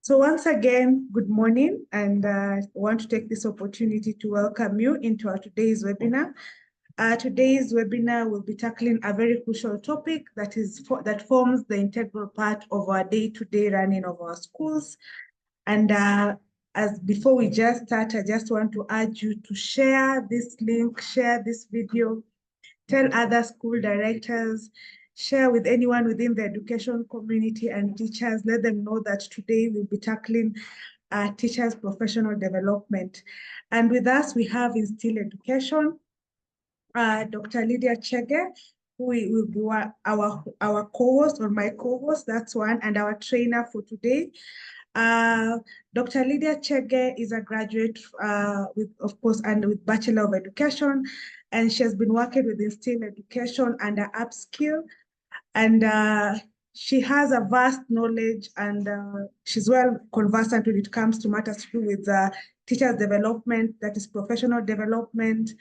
So once again, good morning, and I want to take this opportunity to welcome you into our today's webinar. Today's webinar will be tackling a very crucial topic that forms the integral part of our day-to-day running of our schools. And as before we just start, I just want to urge you to share this link, share this video, tell other school directors, share with anyone within the education community and teachers. Let them know that today we'll be tackling teachers' professional development. And with us, we have in Still Education, Dr. Lydia Chege, who will be our co-host or my co-host, that's one, and our trainer for today. Dr. Lydia Chege is a graduate with Bachelor of Education, and she has been working with Still Education under Upskill, and she has a vast knowledge, and she's well conversant when it comes to matters to do with teachers' development, that is professional development,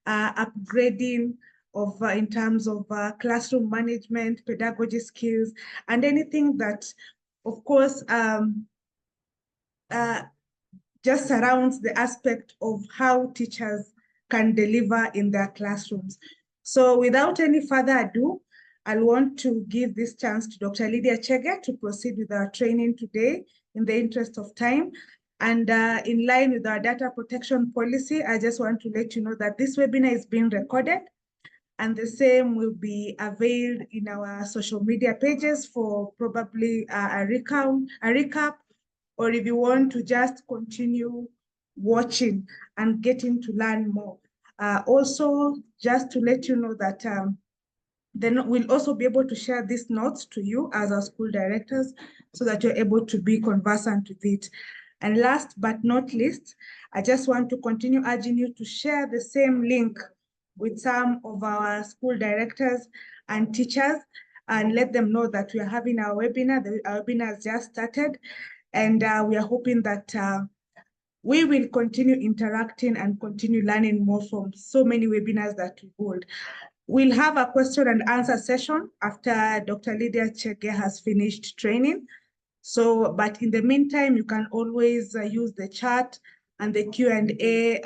upgrading of in terms of classroom management, pedagogy skills, and anything that, of course, just surrounds the aspect of how teachers can deliver in their classrooms. So without any further ado, I want to give this chance to Dr. Lydia Chege to proceed with our training today in the interest of time. And in line with our data protection policy, I just want to let you know that this webinar is being recorded, and the same will be availed in our social media pages for probably a recap, or if you want to just continue watching and getting to learn more. Also, just to let you know that then we'll also be able to share these notes to you as our school directors so that you're able to be conversant with it. And last but not least, I just want to continue urging you to share the same link with some of our school directors and teachers and let them know that we are having our webinar. Our webinar has just started, and we are hoping that we will continue interacting and continue learning more from so many webinars that we hold. We'll have a question and answer session after Dr. Lydia Chege has finished training. So, but in the meantime, you can always use the chat and the Q&A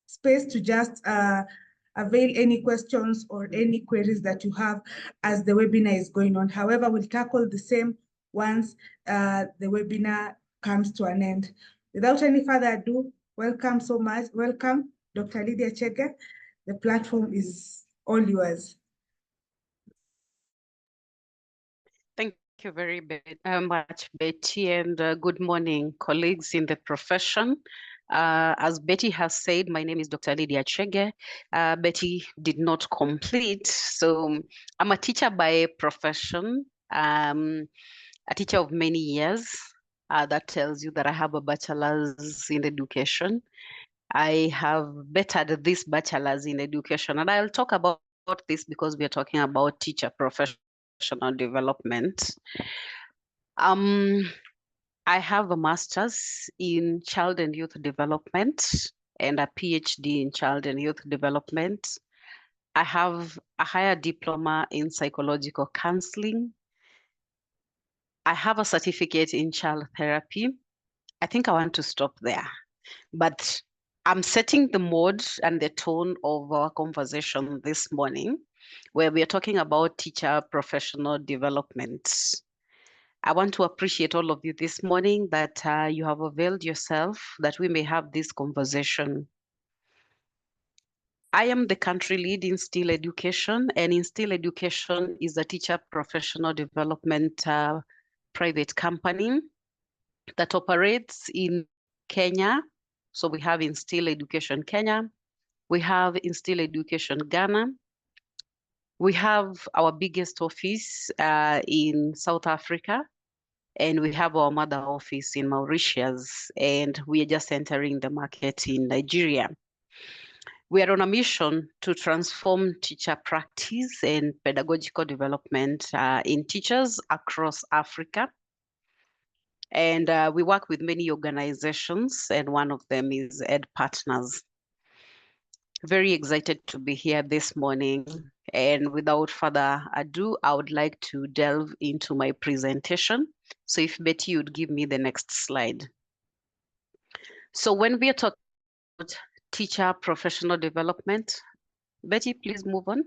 space to just avail any questions or any queries that you have as the webinar is going on. However, we'll tackle the same once the webinar comes to an end. Without any further ado, welcome so much. Welcome, Dr. Lydia Chege. The platform is all yours. Thank you very much, Betty, and good morning, colleagues in the profession. As Betty has said, my name is Dr. Lydia Chege. Betty did not complete, so I'm a teacher by profession, a teacher of many years. That tells you that I have a bachelor's in education. I have bettered this bachelor's in education, and I'll talk about this because we are talking about teacher professional development. I have a master's in child and youth development and a PhD in child and youth development. I have a higher diploma in psychological counseling. I have a certificate in child therapy. I think I want to stop there, but I'm setting the mood and the tone of our conversation this morning, where we are talking about teacher professional development. I want to appreciate all of you this morning that you have availed yourself that we may have this conversation. I am the country lead in Still Education, and in Still Education is a teacher professional development private company that operates in Kenya. So we have in Still Education Kenya, we have in Still Education Ghana, we have our biggest office in South Africa, and we have our mother office in Mauritius, and we are just entering the market in Nigeria. We are on a mission to transform teacher practice and pedagogical development in teachers across Africa. And we work with many organizations, and one of them is Ed Partners. Very excited to be here this morning. And without further ado, I would like to delve into my presentation. So if Betty would give me the next slide. So when we are talking about teacher professional development, Betty, please move on.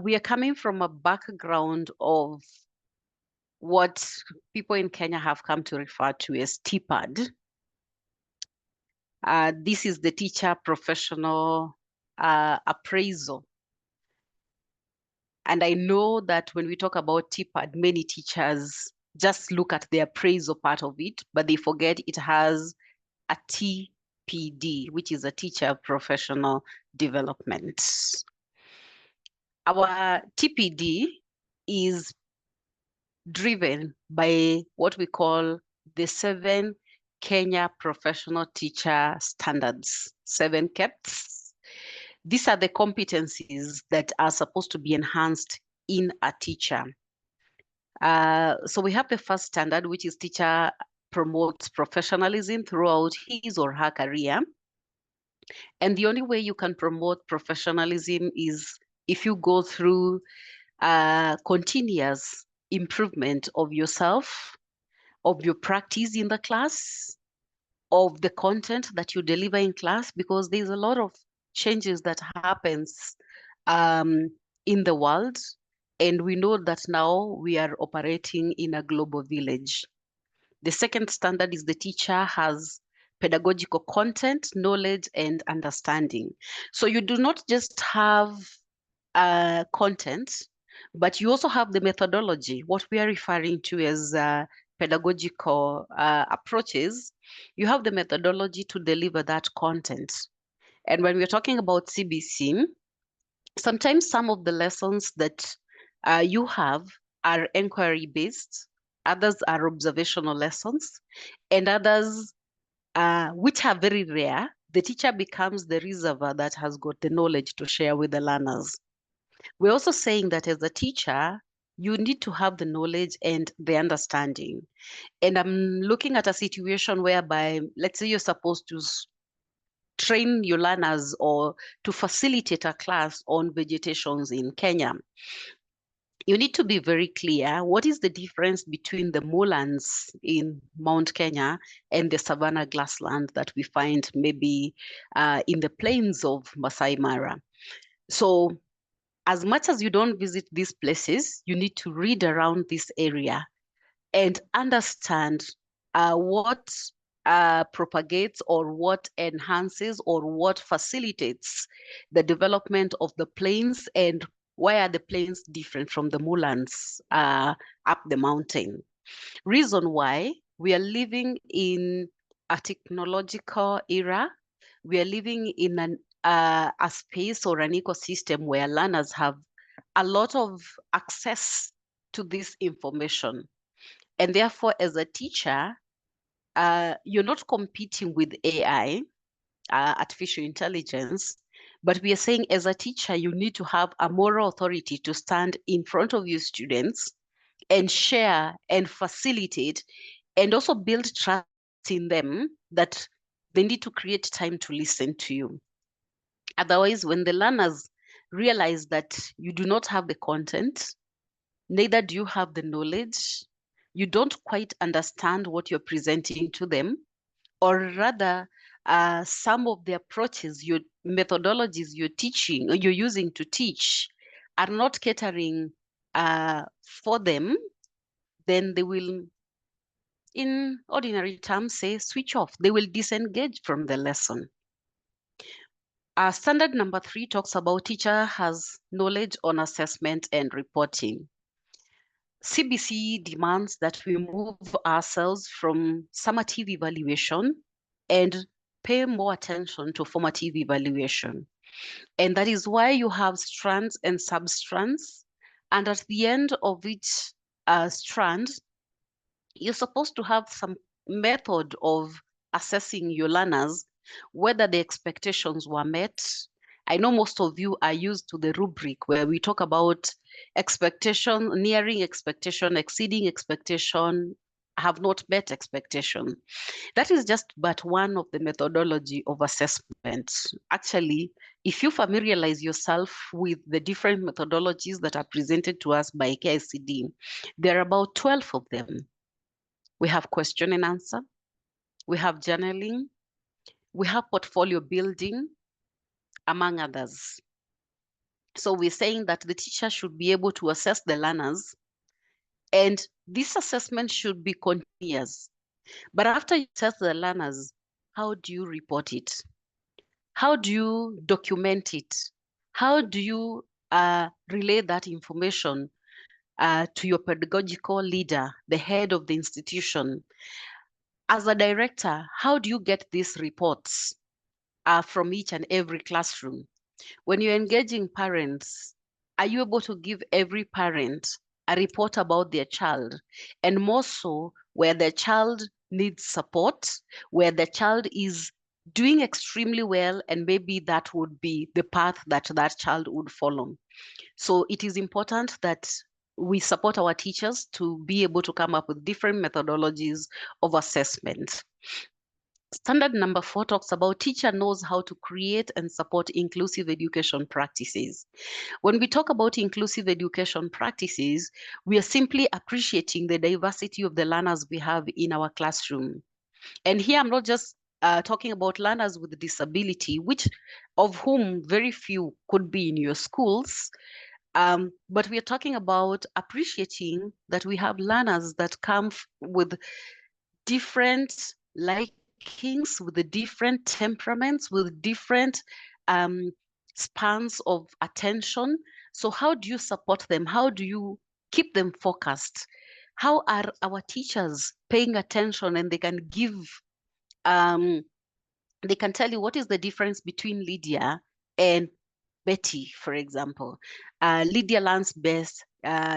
We are coming from a background of what people in Kenya have come to refer to as TPAD. This is the teacher professional appraisal. And I know that when we talk about TPAD, many teachers just look at the appraisal part of it, but they forget it has a TPD, which is a teacher professional development. Our TPD is driven by what we call the 7 Kenya Professional Teacher Standards, 7 KEPTs. These are the competencies that are supposed to be enhanced in a teacher. So we have the first standard, which is teacher promotes professionalism throughout his or her career. And the only way you can promote professionalism is if you go through continuous improvement of yourself, of your practice in the class, of the content that you deliver in class, because there's a lot of changes that happens in the world. And we know that now we are operating in a global village. The second standard is the teacher has pedagogical content, knowledge, and understanding. So you do not just have content, but you also have the methodology, what we are referring to as pedagogical approaches. You have the methodology to deliver that content. And when we're talking about CBC, sometimes some of the lessons that you have are inquiry-based, others are observational lessons, and others, which are very rare, the teacher becomes the reservoir that has got the knowledge to share with the learners. We're also saying that as a teacher, you need to have the knowledge and the understanding. And I'm looking at a situation whereby, let's say you're supposed to train your learners or to facilitate a class on vegetations in Kenya. You need to be very clear, what is the difference between the moorlands in Mount Kenya and the savanna grassland that we find maybe in the plains of Masai Mara? So as much as you don't visit these places, you need to read around this area and understand what propagates or what enhances or what facilitates the development of the plains, and why are the plains different from the moorlands up the mountain. Reason why: we are living in a technological era. We are living in a space or an ecosystem where learners have a lot of access to this information. And therefore, as a teacher, you're not competing with AI, artificial intelligence, but we are saying as a teacher, you need to have a moral authority to stand in front of your students and share and facilitate and also build trust in them that they need to create time to listen to you. Otherwise, when the learners realize that you do not have the content, neither do you have the knowledge, you don't quite understand what you're presenting to them, or rather, some of the approaches, your methodologies you're using to teach are not catering for them, then they will, in ordinary terms, say switch off. They will disengage from the lesson. Standard number 3 talks about teacher has knowledge on assessment and reporting. CBC demands that we move ourselves from summative evaluation and pay more attention to formative evaluation. And that is why you have strands and substrands. And at the end of each strand, you're supposed to have some method of assessing your learners, whether the expectations were met. I know most of you are used to the rubric where we talk about expectation, nearing expectation, exceeding expectation, have not met expectation. That is just but one of the methodology of assessment. Actually, if you familiarize yourself with the different methodologies that are presented to us by KICD, there are about 12 of them. We have question and answer, we have journaling, we have portfolio building, among others. So we're saying that the teacher should be able to assess the learners, and this assessment should be continuous. But after you assess the learners, how do you report it? How do you document it? How do you relay that information to your pedagogical leader, the head of the institution? As a director, how do you get these reports from each and every classroom? When you're engaging parents, are you able to give every parent a report about their child? And more so, where the child needs support, where the child is doing extremely well, and maybe that would be the path that that child would follow. So it is important that we support our teachers to be able to come up with different methodologies of assessment. Standard number 4 talks about teacher knows how to create and support inclusive education practices. When we talk about inclusive education practices, we are simply appreciating the diversity of the learners we have in our classroom. And here I'm not just talking about learners with disability, which of whom very few could be in your schools. But we are talking about appreciating that we have learners that come with different likings, with the different temperaments, with different spans of attention. So how do you support them? How do you keep them focused? How are our teachers paying attention, and they can give they can tell you what is the difference between Lydia and Betty, for example. Lydia learns best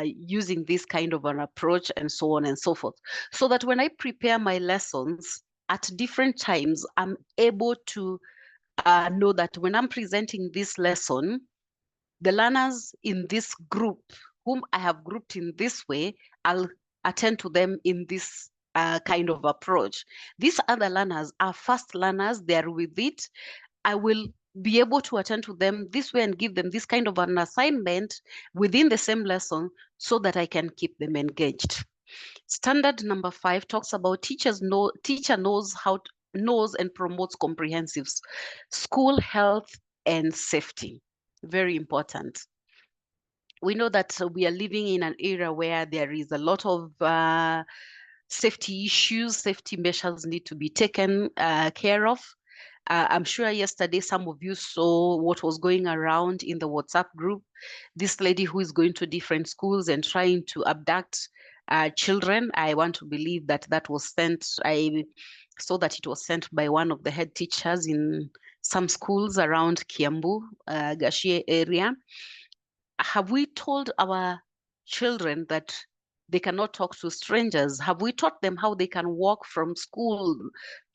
using this kind of an approach, and so on and so forth. So that when I prepare my lessons at different times, I'm able to know that when I'm presenting this lesson, the learners in this group, whom I have grouped in this way, I'll attend to them in this kind of approach. These other learners are fast learners, they're with it. I will be able to attend to them this way and give them this kind of an assignment within the same lesson so that I can keep them engaged. Standard number 5 talks about teacher knows and promotes comprehensive school health and safety. Very important. We know that we are living in an era where there is a lot of safety issues, safety measures need to be taken care of. I'm sure yesterday some of you saw what was going around in the WhatsApp group. This lady who is going to different schools and trying to abduct children. I want to believe that that was sent. I saw that it was sent by one of the head teachers in some schools around Kiambu, Gashie area. Have we told our children that they cannot talk to strangers? Have we taught them how they can walk from school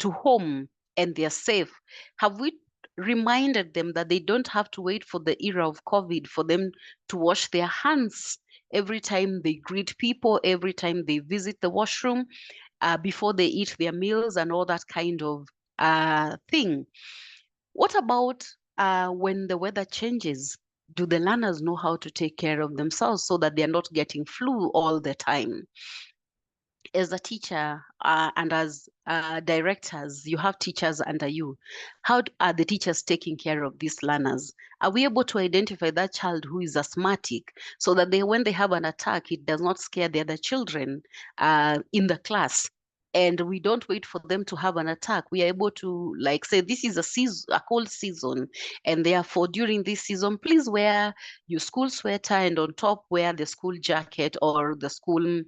to home and they're safe? Have we reminded them that they don't have to wait for the era of COVID for them to wash their hands every time they greet people, every time they visit the washroom, before they eat their meals and all that kind of thing? What about when the weather changes? Do the learners know how to take care of themselves so that they're not getting flu all the time? As a teacher and as directors, you have teachers under you. How are the teachers taking care of these learners? Are we able to identify that child who is asthmatic so that when they have an attack, it does not scare the other children in the class? And we don't wait for them to have an attack. We are able to say, this is a cold season, and therefore during this season, please wear your school sweater and on top wear the school jacket or the school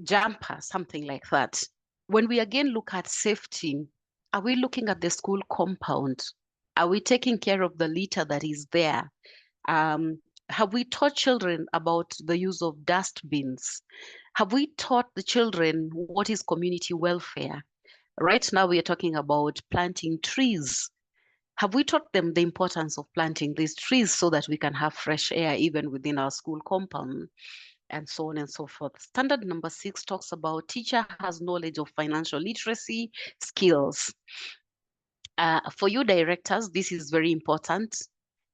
jumper, something like that. When we again look at safety, are we looking at the school compound? Are we taking care of the litter that is there? Have we taught children about the use of dustbins? Have we taught the children what is community welfare? Right now, we are talking about planting trees. Have we taught them the importance of planting these trees so that we can have fresh air even within our school compound? and so on and so forth. Standard number 6 talks about teacher has knowledge of financial literacy skills. For you directors, this is very important.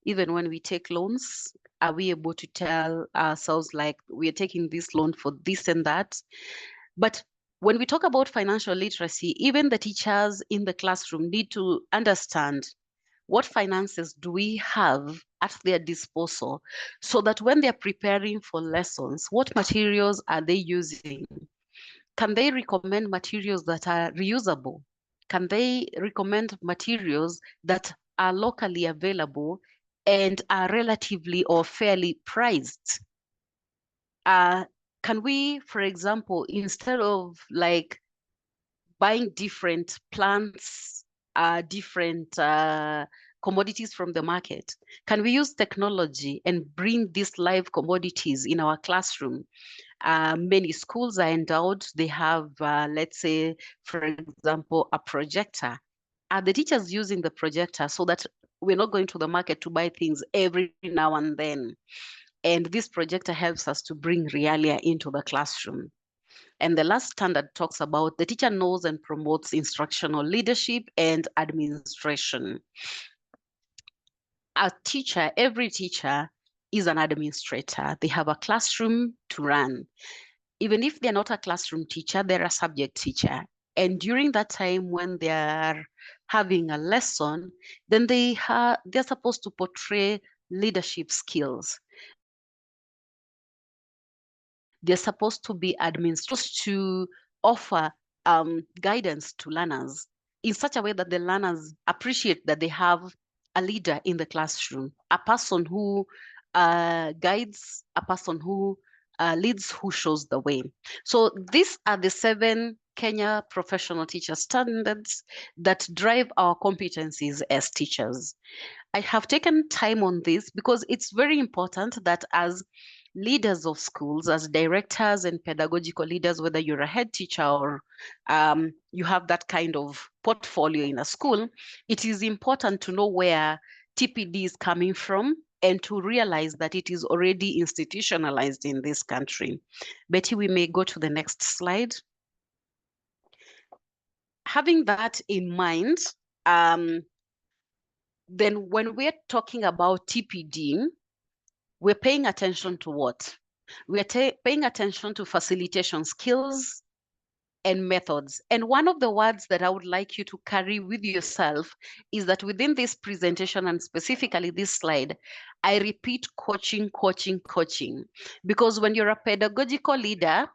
Even when we take loans, are we able to tell ourselves like we are taking this loan for this and that? But when we talk about financial literacy, even the teachers in the classroom need to understand what finances do we have at their disposal, so that when they're preparing for lessons, what materials are they using? Can they recommend materials that are reusable? Can they recommend materials that are locally available and are relatively or fairly priced? Can we, for example, instead of like buying different plants, different commodities from the market, can we use technology and bring these live commodities in our classroom? Many schools are endowed. They have, let's say, for example, a projector. Are the teachers using the projector so that we're not going to the market to buy things every now and then? And this projector helps us to bring realia into the classroom. And the last standard talks about the teacher knows and promotes instructional leadership and administration. A teacher, every teacher is an administrator. They have a classroom to run. Even if they're not a classroom teacher, they're a subject teacher. And during that time when they're having a lesson, then they're supposed to portray leadership skills. They're supposed to be administrators, to offer guidance to learners in such a way that the learners appreciate that they have a leader in the classroom, a person who guides, a person who leads, who shows the way. So these are the 7 Kenya professional teacher standards that drive our competencies as teachers. I have taken time on this because it's very important that as leaders of schools, as directors and pedagogical leaders, whether you're a head teacher or you have that kind of portfolio in a school, it is important to know where TPD is coming from and to realize that it is already institutionalized in this country. Betty, we may go to the next slide. Having that in mind, then when we're talking about TPD, we're paying attention to what? We're paying attention to facilitation skills and methods. And one of the words that I would like you to carry with yourself is that within this presentation, and specifically this slide, I repeat coaching, coaching, coaching. Because when you're a pedagogical leader,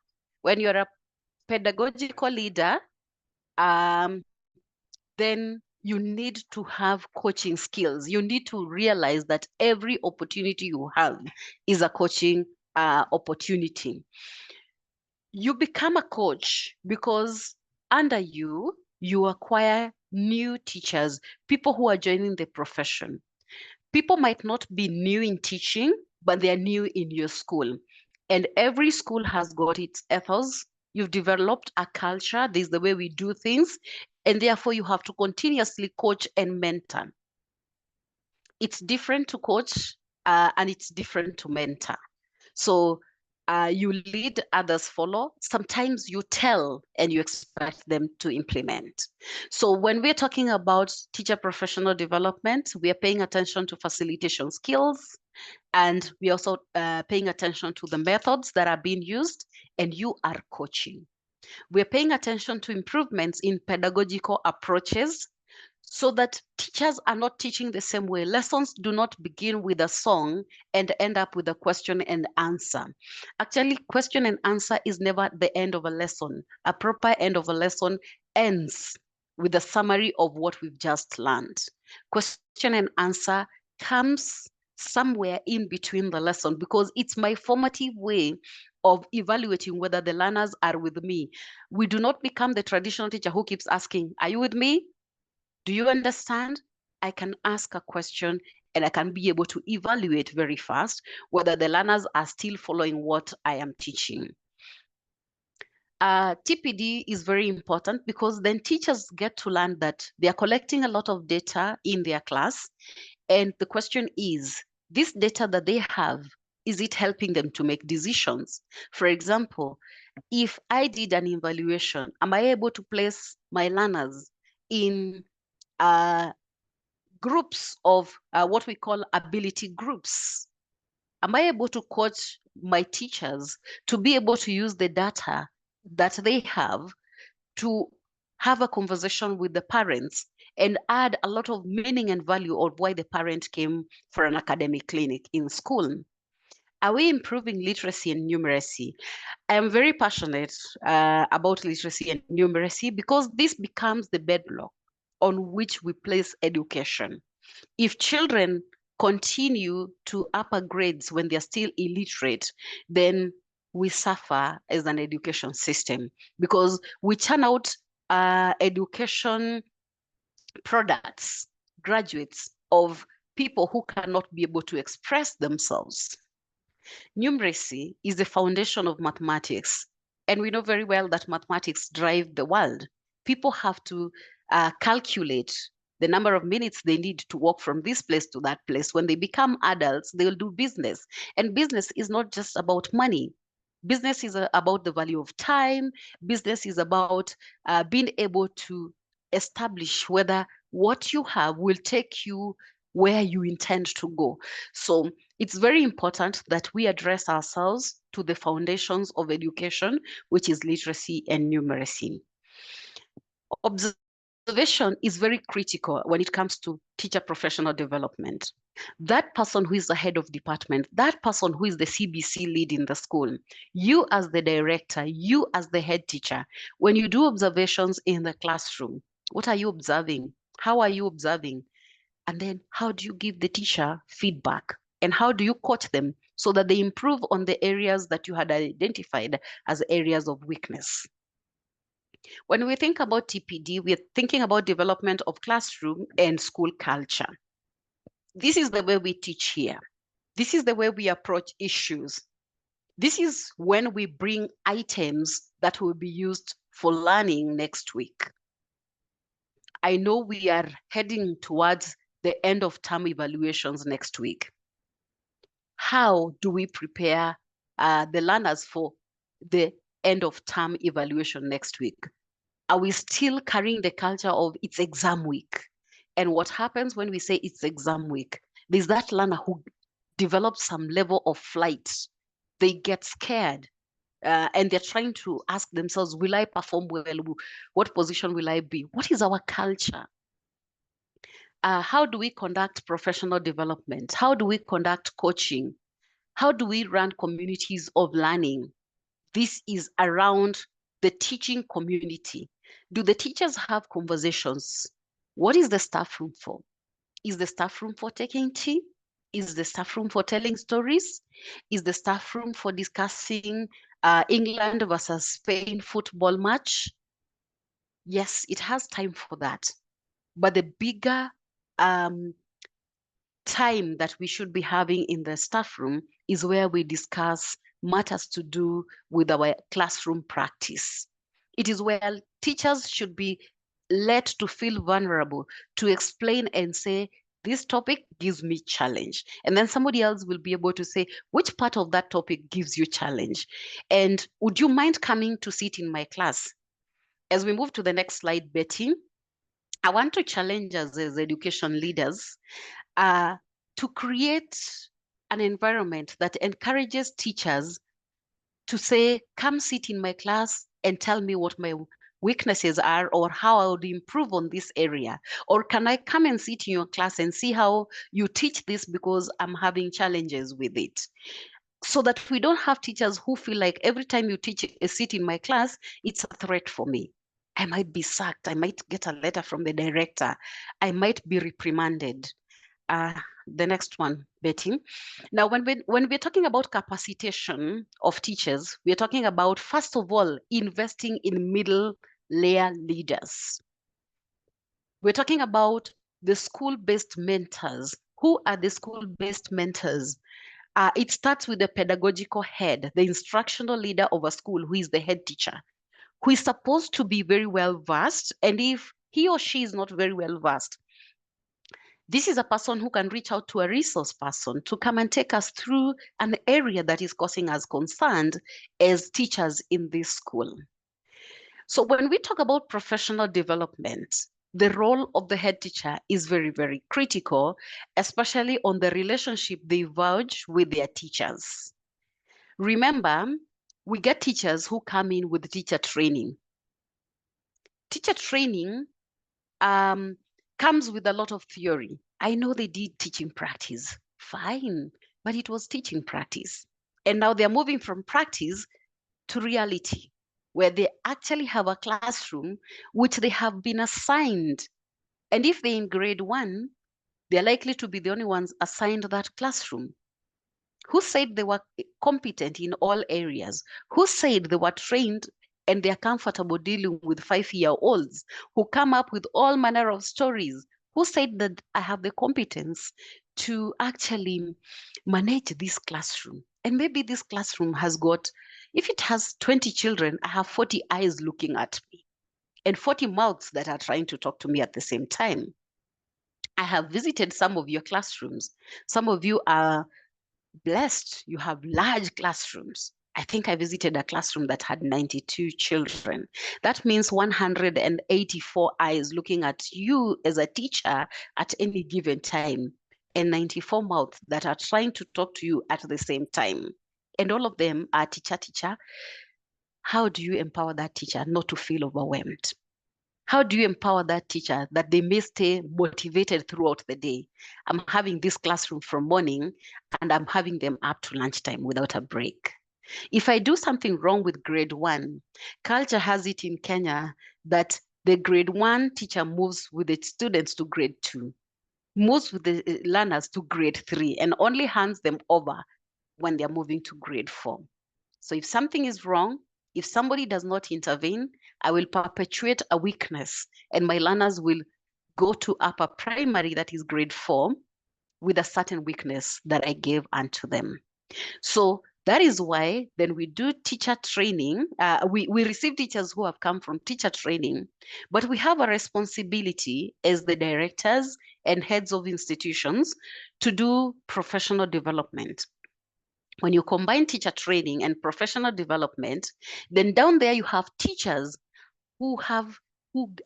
then you need to have coaching skills. You need to realize that every opportunity you have is a coaching opportunity. You become a coach because under you, you acquire new teachers, people who are joining the profession. People might not be new in teaching, but they are new in your school. And every school has got its ethos. You've developed a culture. This is the way we do things. And therefore, you have to continuously coach and mentor. It's different to coach and it's different to mentor. So you lead, others follow. Sometimes you tell and you expect them to implement. So when we're talking about teacher professional development, we are paying attention to facilitation skills, and we also paying attention to the methods that are being used, and you are coaching. We're paying attention to improvements in pedagogical approaches so that teachers are not teaching the same way. Lessons do not begin with a song and end up with a question and answer. Actually, question and answer is never the end of a lesson. A proper end of a lesson ends with a summary of what we've just learned. Question and answer comes somewhere in between the lesson because it's my formative way of evaluating whether the learners are with me. We do not become the traditional teacher who keeps asking, are you with me? Do you understand? I can ask a question and I can be able to evaluate very fast whether the learners are still following what I am teaching. TPD is very important because then teachers get to learn that they are collecting a lot of data in their class. And the question is, this data that they have, Is it helping them to make decisions? For example, if I did an evaluation, am I able to place my learners in groups of what we call ability groups? Am I able to coach my teachers to be able to use the data that they have to have a conversation with the parents and add a lot of meaning and value of why the parent came for an academic clinic in school? Are we improving literacy and numeracy? I am very passionate about literacy and numeracy because this becomes the bedrock on which we place education. If children continue to upper grades when they're still illiterate, then we suffer as an education system because we churn out education products, graduates of people who cannot be able to express themselves. Numeracy is the foundation of mathematics. And we know very well that mathematics drive the world. People have to calculate the number of minutes they need to walk from this place to that place. When they become adults, they will do business. And business is not just about money. Business is about the value of time. Business is about being able to establish whether what you have will take you where you intend to go. So it's very important that we address ourselves to the foundations of education, which is literacy and numeracy. Observation is very critical when it comes to teacher professional development. That person who is the head of department, that person who is the CBC lead in the school, you as the director, you as the head teacher, when you do observations in the classroom, what are you observing? How are you observing? And then how do you give the teacher feedback? And how do you coach them so that they improve on the areas that you had identified as areas of weakness? When we think about TPD, we're thinking about development of classroom and school culture. This is the way we teach here. This is the way we approach issues. This is when we bring items that will be used for learning next week. I know we are heading towards the end of term evaluations next week. How do we prepare the learners for the end of term evaluation next week? Are we still carrying the culture of it's exam week? And what happens when we say it's exam week? There's that learner who develops some level of flight. They get scared and they're trying to ask themselves, will I perform well? What position will I be? What is our culture? How do we conduct professional development? How do we conduct coaching? How do we run communities of learning? This is around the teaching community. Do the teachers have conversations? What is the staff room for? Is the staff room for taking tea? Is the staff room for telling stories? Is the staff room for discussing England versus Spain football match? Yes, it has time for that. But the bigger time that we should be having in the staff room is where we discuss matters to do with our classroom practice. It is where teachers should be led to feel vulnerable, to explain and say, this topic gives me challenge. And then somebody else will be able to say, which part of that topic gives you challenge? And would you mind coming to sit in my class? As we move to the next slide, Betty, I want to challenge us as education leaders to create an environment that encourages teachers to say, come sit in my class and tell me what my weaknesses are or how I would improve on this area. Or can I come and sit in your class and see how you teach this because I'm having challenges with it? So that we don't have teachers who feel like every time you teach a sit in my class, it's a threat for me. I might be sacked. I might get a letter from the director. I might be reprimanded. The next one, Betty. Now, when we're talking about capacitation of teachers, we're talking about, first of all, investing in middle layer leaders. We're talking about the school-based mentors. Who are the school-based mentors? It starts with the pedagogical head, the instructional leader of a school who is the head teacher, who is supposed to be very well versed. And if he or she is not very well versed, This is a person who can reach out to a resource person to come and take us through an area that is causing us concern as teachers in this school. So when we talk about professional development, the role of the head teacher is very, very critical, especially on the relationship they forge with their teachers. Remember, we get teachers who come in with teacher training. Teacher training comes with a lot of theory. I know they did teaching practice, fine, but it was teaching practice. And now they're moving from practice to reality, where they actually have a classroom which they have been assigned. And if they're in grade 1, they're likely to be the only ones assigned that classroom. Who said they were competent in all areas? Who said they were trained and they're comfortable dealing with 5-year-olds who come up with all manner of stories? Who said that I have the competence to actually manage this classroom? And maybe this classroom has got, if it has 20 children, I have 40 eyes looking at me and 40 mouths that are trying to talk to me at the same time. I have visited some of your classrooms. Some of you are blessed. You have large classrooms. I think I visited a classroom that had 92 children. That means 184 eyes looking at you as a teacher at any given time, and 94 mouths that are trying to talk to you at the same time. And all of them are teacher. How do you empower that teacher not to feel overwhelmed? How do you empower that teacher that they may stay motivated throughout the day? I'm having this classroom from morning and I'm having them up to lunchtime without a break. If I do something wrong with grade 1, culture has it in Kenya that the grade 1 teacher moves with the students to grade 2, moves with the learners to grade 3, and only hands them over when they're moving to grade 4. So if something is wrong, if somebody does not intervene, I will perpetuate a weakness and my learners will go to upper primary, that is grade 4, with a certain weakness that I gave unto them. So that is why then we do teacher training. We receive teachers who have come from teacher training, but we have a responsibility as the directors and heads of institutions to do professional development. When you combine teacher training and professional development, then down there you have teachers who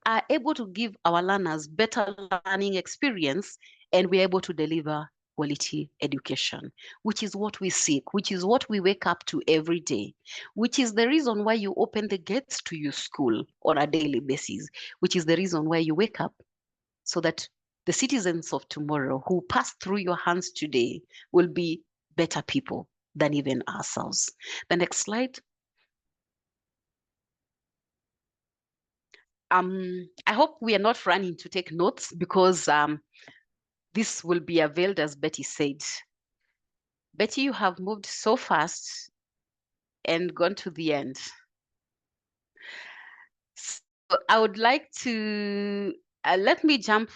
are able to give our learners better learning experience, and we're able to deliver quality education, which is what we seek, which is what we wake up to every day, which is the reason why you open the gates to your school on a daily basis, which is the reason why you wake up, so that the citizens of tomorrow who pass through your hands today will be better people than even ourselves. The next slide. I hope we are not running to take notes because this will be availed, as Betty said. Betty, you have moved so fast and gone to the end. So I would like to, let me jump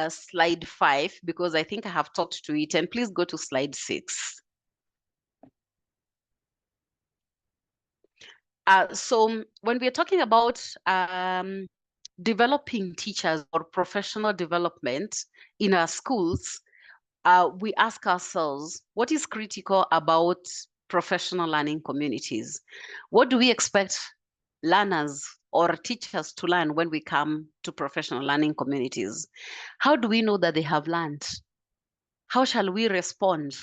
slide 5 because I think I have talked to it, and please go to slide 6. So when we're talking about developing teachers or professional development in our schools, we ask ourselves, what is critical about professional learning communities? What do we expect learners or teachers to learn when we come to professional learning communities? How do we know that they have learned? How shall we respond?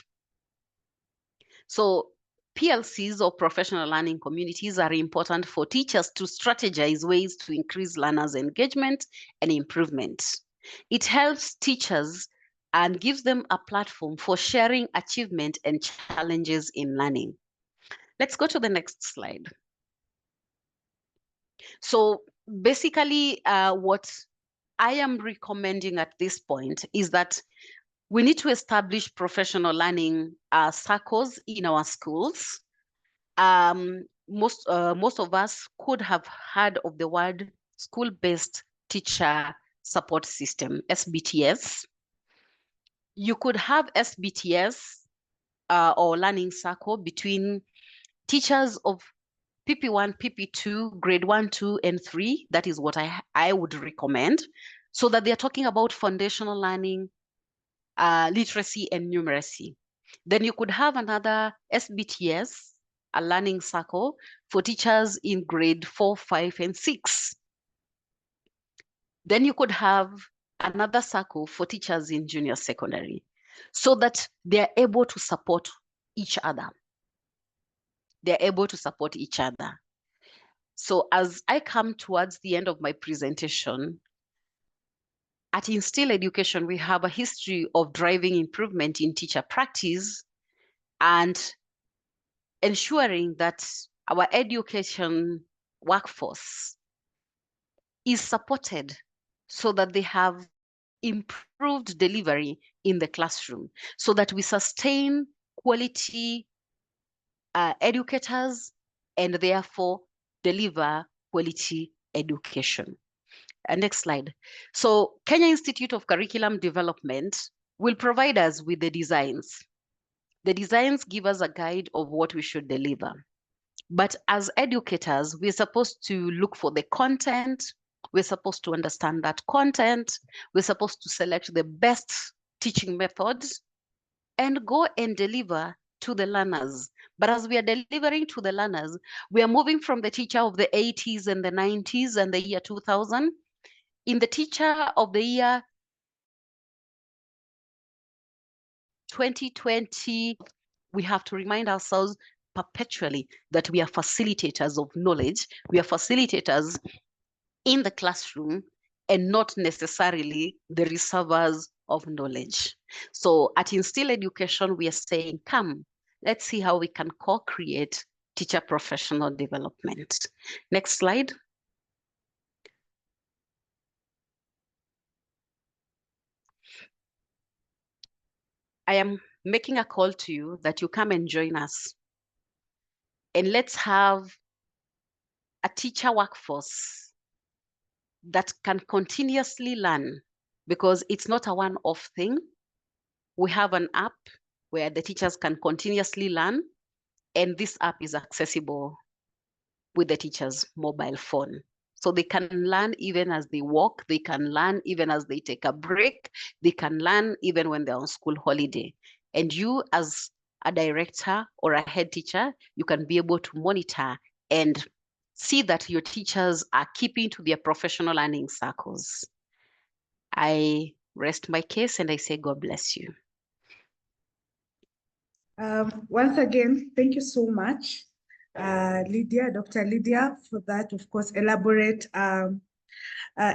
So PLCs or professional learning communities are important for teachers to strategize ways to increase learners' engagement and improvement. It helps teachers and gives them a platform for sharing achievement and challenges in learning. Let's go to the next slide. So basically, what I am recommending at this point is that we need to establish professional learning circles in our schools. Most of us could have heard of the word school-based teacher support system, SBTS. You could have SBTS or learning circle between teachers of PP1, PP2, grade 1, 2, and 3. That is what I would recommend, so that they're talking about foundational learning, literacy and numeracy. Then you could have another SBTS, a learning circle for teachers in grade 4, 5, and 6. Then you could have another circle for teachers in junior secondary so that they're able to support each other. They're able to support each other. So as I come towards the end of my presentation, at Instill Education, we have a history of driving improvement in teacher practice and ensuring that our education workforce is supported so that they have improved delivery in the classroom, so that we sustain quality educators and therefore deliver quality education. Next slide. So Kenya Institute of Curriculum Development will provide us with the designs. The designs give us a guide of what we should deliver. But as educators, we're supposed to look for the content. We're supposed to understand that content. We're supposed to select the best teaching methods and go and deliver to the learners. But as we are delivering to the learners, we are moving from the teacher of the 80s and the 90s and the year 2000. In the teacher of the year 2020, we have to remind ourselves perpetually that we are facilitators of knowledge. We are facilitators in the classroom and not necessarily the reservoirs of knowledge. So at Instill Education, we are saying, come, let's see how we can co-create teacher professional development. Next slide. I am making a call to you that you come and join us. And let's have a teacher workforce that can continuously learn, because it's not a one-off thing. We have an app where the teachers can continuously learn, and this app is accessible with the teacher's mobile phone. So they can learn even as they walk, they can learn even as they take a break, they can learn even when they're on school holiday. And you as a director or a head teacher, you can be able to monitor and see that your teachers are keeping to their professional learning circles. I rest my case and I say, God bless you. Once again, thank you so much, Lydia, Dr. Lydia, for that, of course, elaborate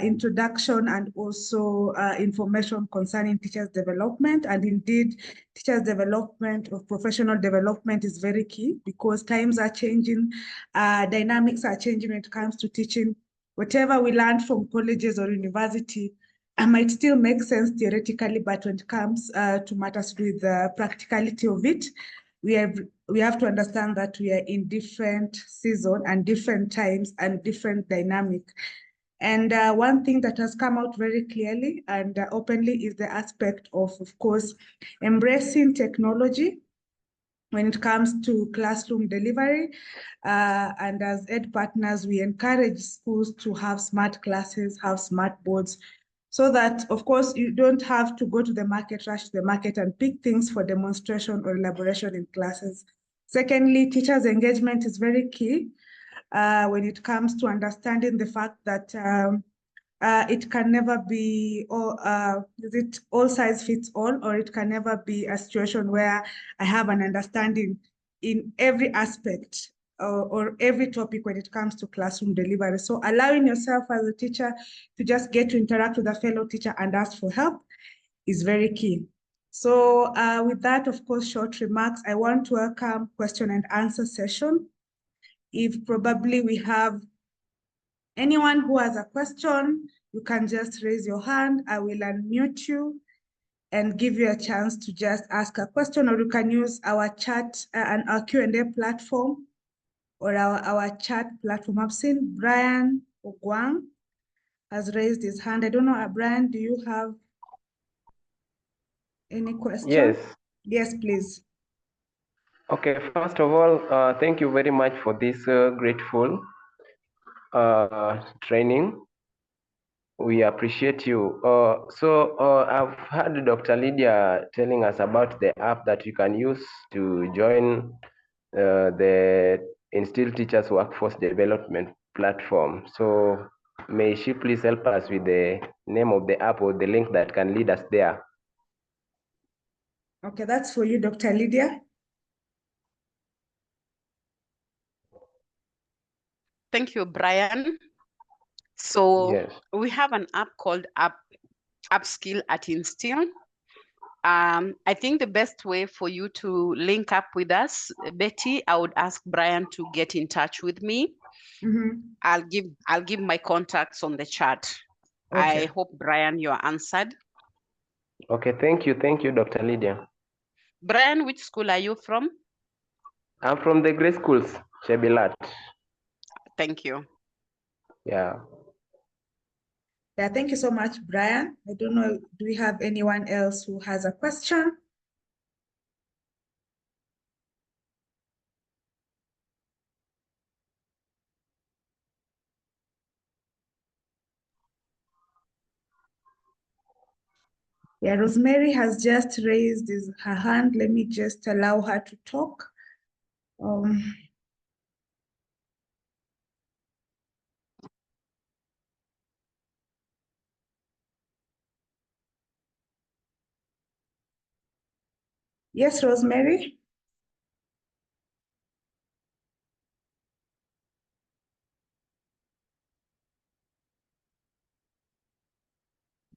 introduction and also information concerning teachers' development. And indeed, teachers' development or professional development is very key, because times are changing, dynamics are changing when it comes to teaching. Whatever we learned from colleges or university might still make sense theoretically, but when it comes to matters with the practicality of it, we have to understand that we are in different season and different times and different dynamic. And one thing that has come out very clearly and openly is the aspect of course, embracing technology when it comes to classroom delivery. And as ed partners, we encourage schools to have smart classes, have smart boards, so that, of course, you don't have to go to the market, rush to the market and pick things for demonstration or elaboration in classes. Secondly, teachers' engagement is very key when it comes to understanding the fact that it can never be all size fits all, or it can never be a situation where I have an understanding in every aspect or every topic when it comes to classroom delivery. So allowing yourself as a teacher to just get to interact with a fellow teacher and ask for help is very key. So with that, of course, short remarks, I want to welcome question and answer session. If probably we have anyone who has a question, you can just raise your hand. I will unmute you and give you a chance to just ask a question, or you can use our chat and our Q&A platform or our chat platform. I've seen Brian Ogwang has raised his hand. I don't know, Brian, do you have any question? Yes. Yes, please. Okay, first of all, thank you very much for this grateful training. We appreciate you. I've heard Dr. Lydia telling us about the app that you can use to join the Instill Teachers Workforce Development Platform. So may she please help us with the name of the app or the link that can lead us there? Okay, that's for you, Dr. Lydia. Thank you, Brian. So Yes. we have an app called Upskill at Instill. I think the best way for you to link up with us, Betty, I would ask Brian to get in touch with me. I'll give my contacts on the chat. Okay. I hope, Brian, you're answered. Okay, thank you, Dr. Lydia. Brian, which school are you from? I'm from the Grey Schools, Shebilat. Thank you. Yeah. Yeah, thank you so much, Brian. I don't know, do we have anyone else who has a question? Yeah, Rosemary has just raised her hand. Let me just allow her to talk. Yes, Rosemary?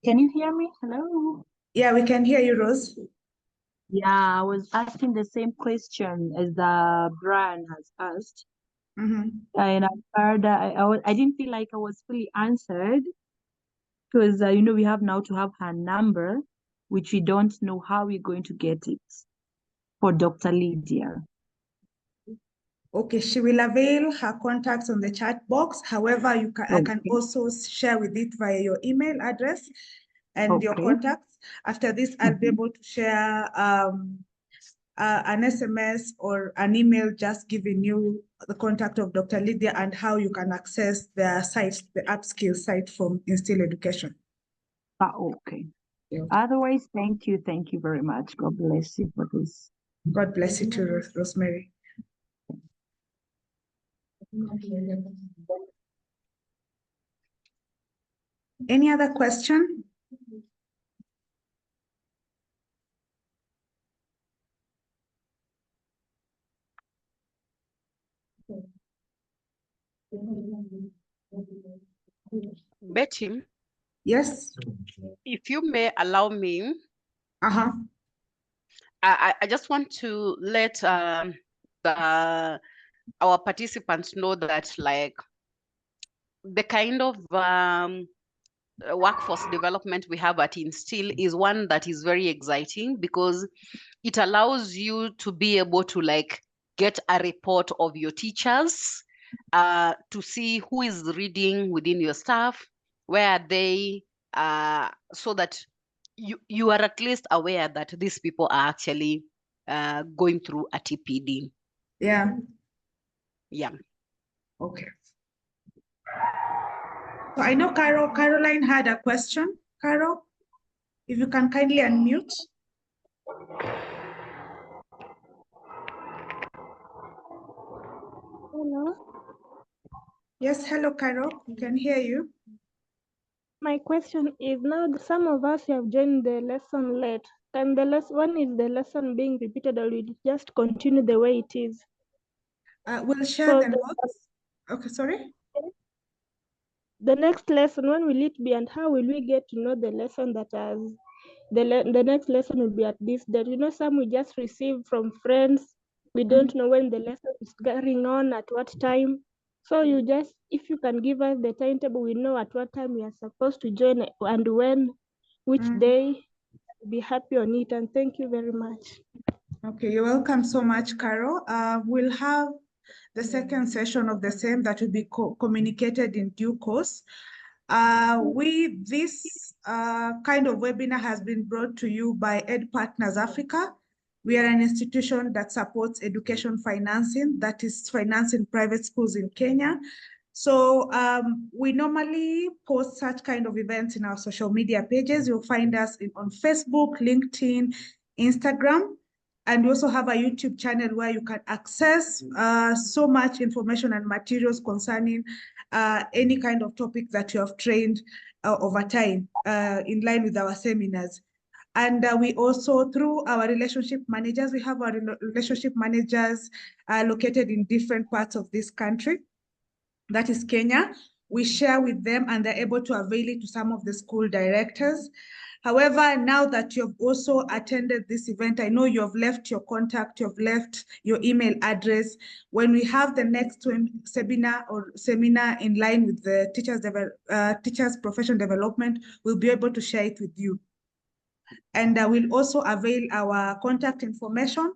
Can you hear me? Hello. Yeah, we can hear you, Rose. Yeah, I was asking the same question as Brian has asked. And I heard I didn't feel like I was fully answered because we have now to have her number, which we don't know how we're going to get it for Dr. Lydia. Okay, she will avail her contacts on the chat box. However, you can, I can also share with it via your email address and your contacts. After this, I'll be able to share an SMS or an email just giving you the contact of Dr. Lydia and how you can access the site, the Upskill site from Instill Education. Okay. Yeah. Otherwise, thank you very much. God bless you for this. God bless you too, Rosemary. Any other question? Betty? Yes? If you may allow me, I just want to let our participants know that, like, the kind of workforce development we have at Instill is one that is very exciting because it allows you to be able to, like, get a report of your teachers, to see who is reading within your staff, where are they, so that you are at least aware that these people are actually going through a TPD. Yeah. Yeah. Okay. So I know Caroline had a question. Carol, if you can kindly unmute. Hello. Yes, hello, Carol. We can hear you. My question is, now some of us have joined the lesson late. Can the when is the lesson being repeated, or will it just continue the way it is? We'll share the notes. Okay, sorry? The next lesson, when will it be, and how will we get to know the lesson that has the next lesson will be at this date? Some we just receive from friends. We don't know when the lesson is going on, at what time. So if you can give us the timetable, we know at what time we are supposed to join and when, which day, be happy on it. And thank you very much. Okay, you're welcome so much, Carol. We'll have the second session of the same that will be communicated in due course. This kind of webinar has been brought to you by Ed Partners Africa. We are an institution that supports education financing, that is financing private schools in Kenya. So we normally post such kind of events in our social media pages. You'll find us on Facebook, LinkedIn, Instagram, and we also have a YouTube channel where you can access so much information and materials concerning any kind of topic that you have trained over time in line with our seminars. And we also, through our relationship managers, we have our relationship managers located in different parts of this country. That is Kenya. We share with them and they're able to avail it to some of the school directors. However, now that you've also attended this event, I know you've left your contact, you've left your email address. When we have the next seminar in line with the teachers' professional development, we'll be able to share it with you. And we'll also avail our contact information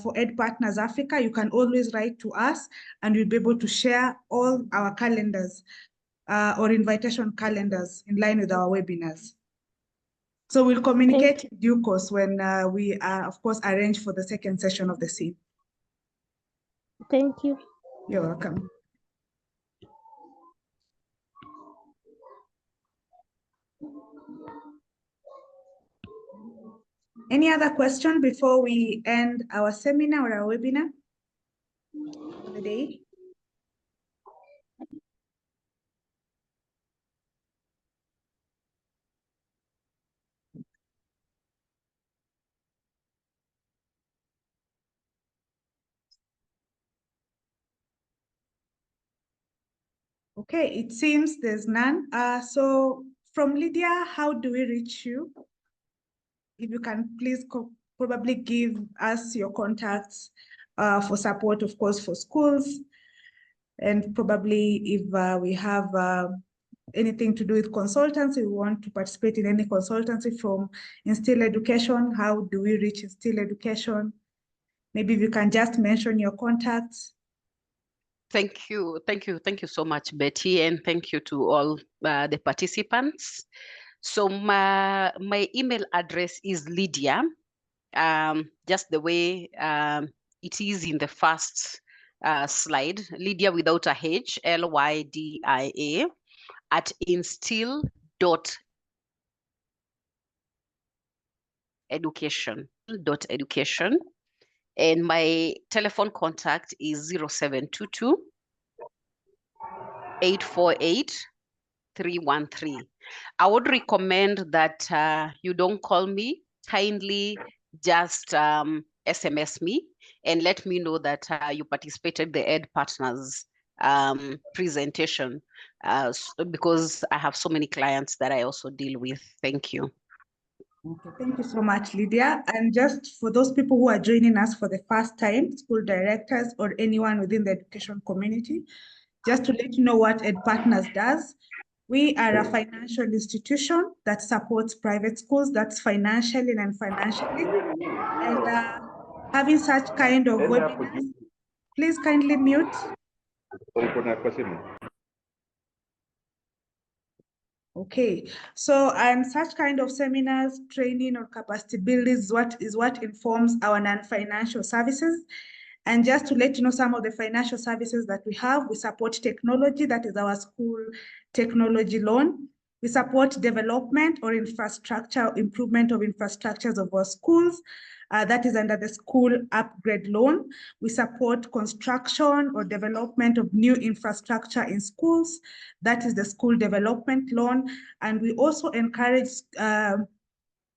for Ed Partners Africa. You can always write to us and we'll be able to share all our calendars or invitation calendars in line with our webinars. So we'll communicate in due course when we of course, arrange for the second session of the SEED. Thank you. You're welcome. Any other question before we end our seminar or our webinar for the day? Okay, it seems there's none. So from Lydia, how do we reach you? If you can please probably give us your contacts for support, of course, for schools. And probably if we have anything to do with consultancy, we want to participate in any consultancy from Instill Education, how do we reach Instill Education? Maybe if you can just mention your contacts. Thank you so much, Betty, and thank you to all the participants. So my email address is Lydia, just the way it is in the first slide, Lydia without a H, Lydia, at instill.education. And my telephone contact is 0722 848 313. I would recommend that you don't call me. Kindly just SMS me and let me know that you participated in the Ed Partners presentation because I have so many clients that I also deal with. Thank you. Okay, thank you so much, Lydia. And just for those people who are joining us for the first time, school directors or anyone within the education community, just to let you know what Ed Partners does. We are a financial institution that supports private schools, that's financially and financially. And having such kind of webinars, please kindly mute. Okay, so and such kind of seminars, training or capacity building is what informs our non-financial services. And just to let you know some of the financial services that we have, we support technology, that is our school technology loan. We support development or infrastructure, improvement of infrastructures of our schools. That is under the school upgrade loan. We support construction or development of new infrastructure in schools. That is the school development loan. And we also encourage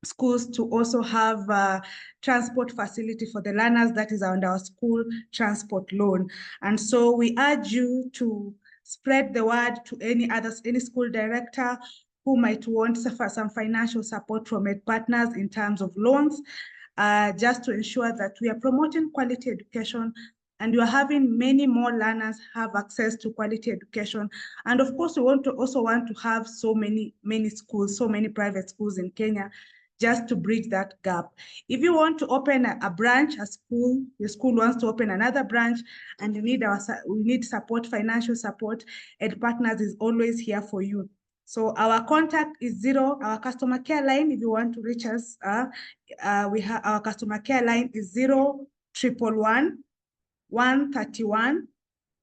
schools to also have transport facility for the learners, that is under our school transport loan. And so we urge you to spread the word to any school director who might want some financial support from Ed Partners in terms of loans, just to ensure that we are promoting quality education and we are having many more learners have access to quality education. And of course, we also want to have so many schools, so many private schools in Kenya, just to bridge that gap. If you want to open a branch, a school, your school wants to open another branch, and we need support, financial support, Ed Partners is always here for you. So our contact is our customer care line. If you want to reach us, we have our customer care line is 0111 131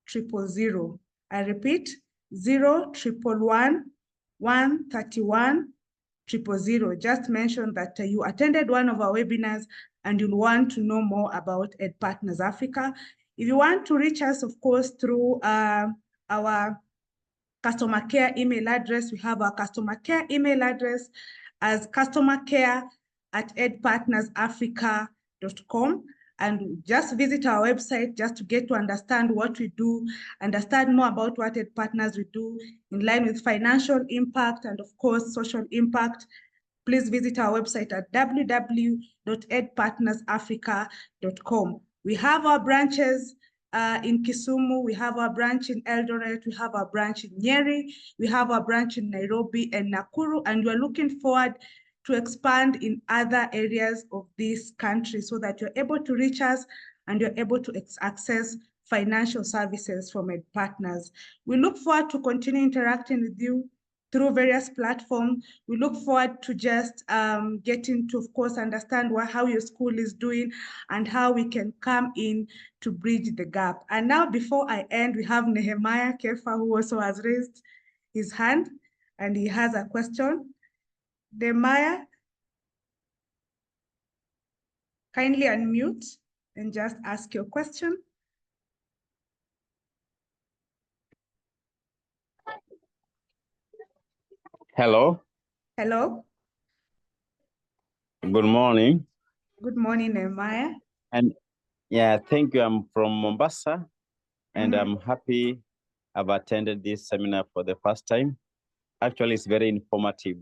000. I repeat, 011113100. Just mention that you attended one of our webinars and you'll want to know more about Ed Partners Africa. If you want to reach us, of course, through our customer care email address, we have our customer care email address as customercare@edpartnersafrica.com. And just visit our website just to get to understand what we do, understand more about what Ed Partners we do in line with financial impact and, of course, social impact. Please visit our website at www.edpartnersafrica.com. We have our branches in Kisumu, we have our branch in Eldoret, we have our branch in Nyeri, we have our branch in Nairobi and Nakuru, and we're looking forward to expand in other areas of this country so that you're able to reach us and you're able to access financial services from Ed Partners. We look forward to continue interacting with you through various platforms. We look forward to just getting to, of course, understand how your school is doing and how we can come in to bridge the gap. And now, before I end, we have Nehemiah Kefa, who also has raised his hand, and he has a question. Nehemiah, kindly unmute and just ask your question. Hello. Hello. Good morning. Good morning, Nehemiah. And yeah, thank you. I'm from Mombasa, and I'm happy I've attended this seminar for the first time. Actually, it's very informative,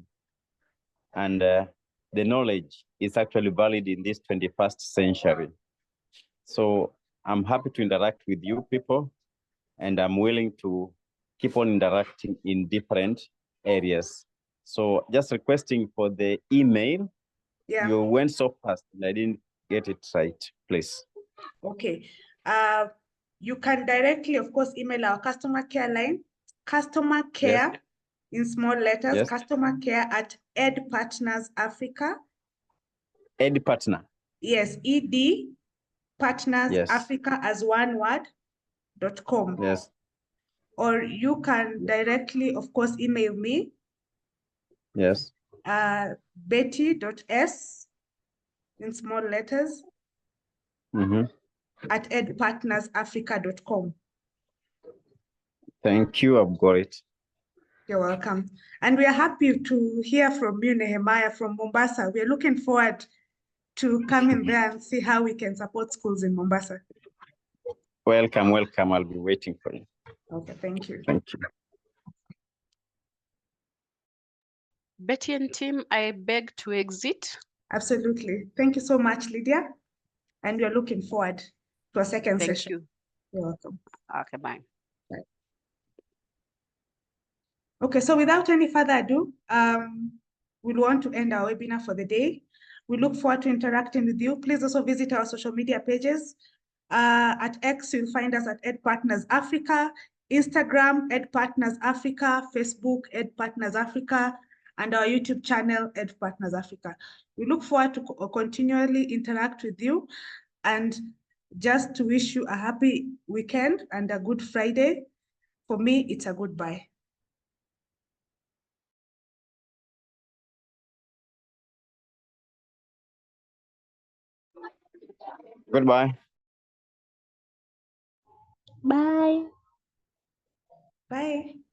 and the knowledge is actually valid in this 21st century. So I'm happy to interact with you people, and I'm willing to keep on interacting in different areas. So just requesting for the email. Yeah. You went so fast and I didn't get it right, please. Okay. You can directly, of course, email our customer care line, customer care in small letters, customer care @Ed Partners Africa. Ed Partner. Yes, ED Partners Africa as one word, .com. Yes. Or you can directly, of course, email me. Yes. Betty.s in small letters @edpartnersafrica.com. Thank you, I've got it. You're welcome. And we are happy to hear from you, Nehemiah, from Mombasa. We are looking forward to coming there and see how we can support schools in Mombasa. Welcome, welcome. I'll be waiting for you. Okay, thank you. Thank you. Betty and team, I beg to exit. Absolutely. Thank you so much, Lydia. And we are looking forward to a second session. Thank you. You're welcome. Okay, bye. Bye. Okay, so without any further ado, we'll want to end our webinar for the day. We look forward to interacting with you. Please also visit our social media pages. At X, you'll find us at Ed Partners Africa, Instagram, Ed Partners Africa, Facebook, Ed Partners Africa, and our YouTube channel, Ed Partners Africa. We look forward to continually interact with you, and just to wish you a happy weekend and a good Friday. For me, it's a goodbye. Goodbye. Bye. Bye.